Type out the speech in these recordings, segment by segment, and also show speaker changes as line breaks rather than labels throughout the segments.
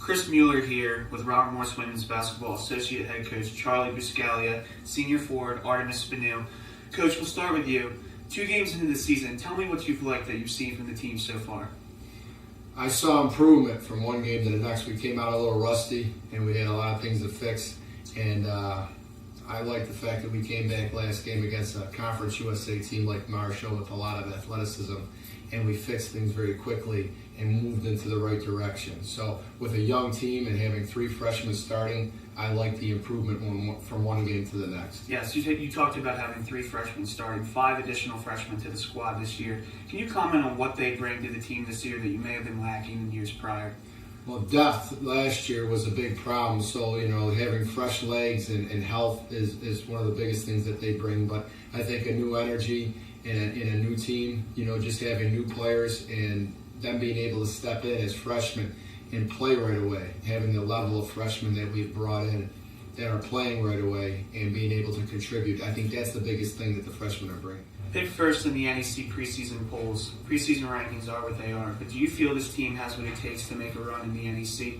Chris Mueller here with Robert Morris Women's Basketball Associate Head Coach Charlie Buscaglia, Senior Forward Artemis Spanou. Coach, we'll start with you. 2 games into the season, tell me what you've liked that you've seen from the team so far.
I saw improvement from one game to the next. We came out a little rusty, and we had a lot of things to fix. And I like the fact that we came back last game against a Conference USA team like Marshall with a lot of athleticism, and we fixed things very quickly and moved into the right direction. So with a young team and having 3 freshmen starting, I like the improvement from one game to the next.
Yes, you talked about having 3 freshmen starting, 5 additional freshmen to the squad this year. Can you comment on what they bring to the team this year that you may have been lacking in years prior?
Well, depth last year was a big problem, so having fresh legs and health is one of the biggest things that they bring. But I think a new energy in a new team, just having new players and them being able to step in as freshmen and play right away, having the level of freshmen that we've brought in that are playing right away and being able to contribute. I think that's the biggest thing that the freshmen are bringing.
Picked first in the NEC preseason polls. Preseason rankings are what they are, but do you feel this team has what it takes to make a run in the NEC?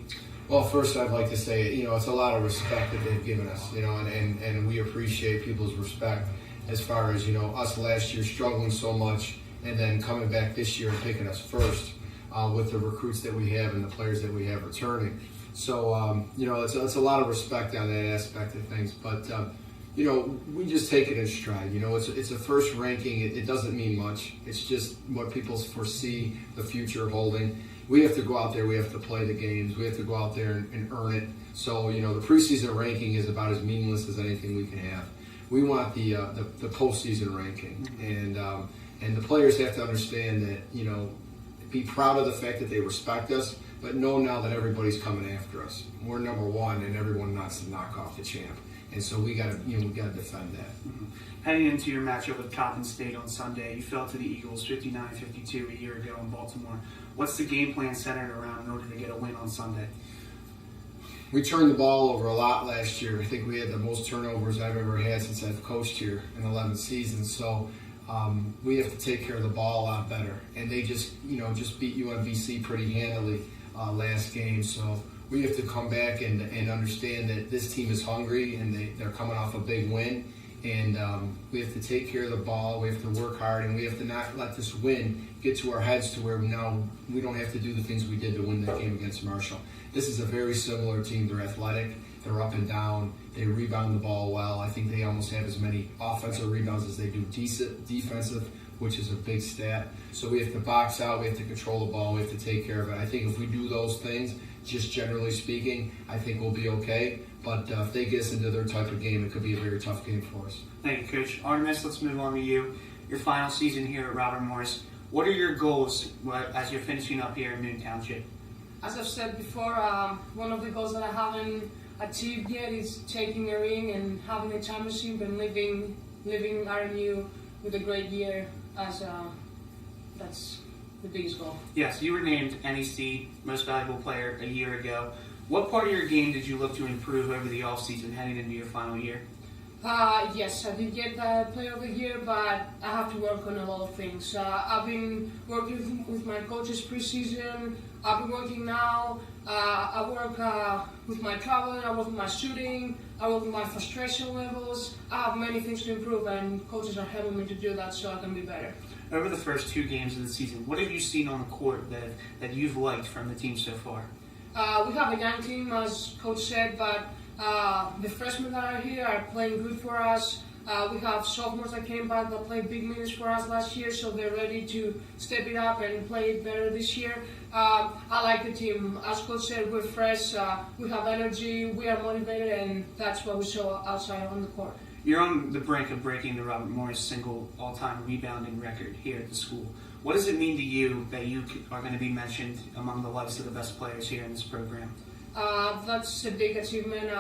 Well, first I'd like to say, it's a lot of respect that they've given us, and we appreciate people's respect as far as, us last year struggling so much and then coming back this year and picking us first with the recruits that we have and the players that we have returning. So, it's a lot of respect on that aspect of things, but we just take it in stride. It's a first ranking. It doesn't mean much. It's just what people foresee the future holding. We have to go out there. We have to play the games. We have to go out there and earn it. So, the preseason ranking is about as meaningless as anything we can have. We want the postseason ranking, and the players have to understand that, be proud of the fact that they respect us, but know now that everybody's coming after us. We're number 1, and everyone wants to knock off the champ. And so we got to defend that.
Mm-hmm. Heading into your matchup with Coppin State on Sunday, you fell to the Eagles 59-52 a year ago in Baltimore. What's the game plan centered around in order to get a win on Sunday?
We turned the ball over a lot last year. I think we had the most turnovers I've ever had since I've coached here in 11 seasons. So we have to take care of the ball a lot better. And they just beat UMBC pretty handily last game. So we have to come back and understand that this team is hungry and they're coming off a big win. And we have to take care of the ball. We have to work hard, and we have to not let this win get to our heads to where now we don't have to do the things we did to win that game against Marshall. This is a very similar team. They're athletic. They're up and down. They rebound the ball well. I think they almost have as many offensive rebounds as they do defensive, which is a big stat. So we have to box out. We have to control the ball. We have to take care of it. I think if we do those things, just generally speaking, I think we'll be okay. But if they get us into their type of game, it could be a very tough game for us.
Thank you, Coach. Artemis, let's move on to you. Your final season here at Robert Morris. What are your goals as you're finishing up here in Moon Township?
As I've said before, one of the goals that I haven't achieved yet is taking a ring and having a championship and leaving RMU with a great year. That's the biggest goal.
Yes, you were named NEC Most Valuable Player a year ago. What part of your game did you look to improve over the offseason heading into your final year?
Yes, I did get the Player of the Year, but I have to work on a lot of things. I've been working with my coaches preseason. I've been working now. I work with my traveling. I work with my shooting. I work with my frustration levels. I have many things to improve, and coaches are helping me to do that so I can be better.
Over the first 2 games of the season, what have you seen on the court that you've liked from the team so far?
We have a young team, as Coach said, but the freshmen that are here are playing good for us. We have sophomores that came back that played big minutes for us last year, so they're ready to step it up and play it better this year. I like the team. As Coach said, we're fresh, we have energy, we are motivated, and that's what we show outside on the court.
You're on the brink of breaking the Robert Morris single all-time rebounding record here at the school. What does it mean to you that you are going to be mentioned among the likes of the best players here in this program?
That's a big achievement.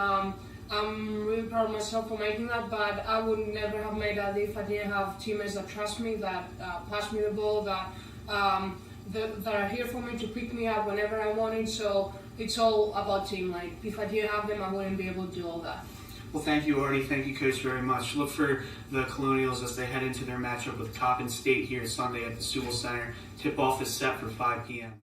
I'm really proud of myself for making that, but I would never have made that if I didn't have teammates that trust me, that pass me the ball, that are here for me to pick me up whenever I want it. So it's all about team. Like, if I didn't have them, I wouldn't be able to do all that.
Well, thank you, Artie. Thank you, Coach, very much. Look for the Colonials as they head into their matchup with Coppin State here Sunday at the Sewell Center. Tip-off is set for 5 p.m.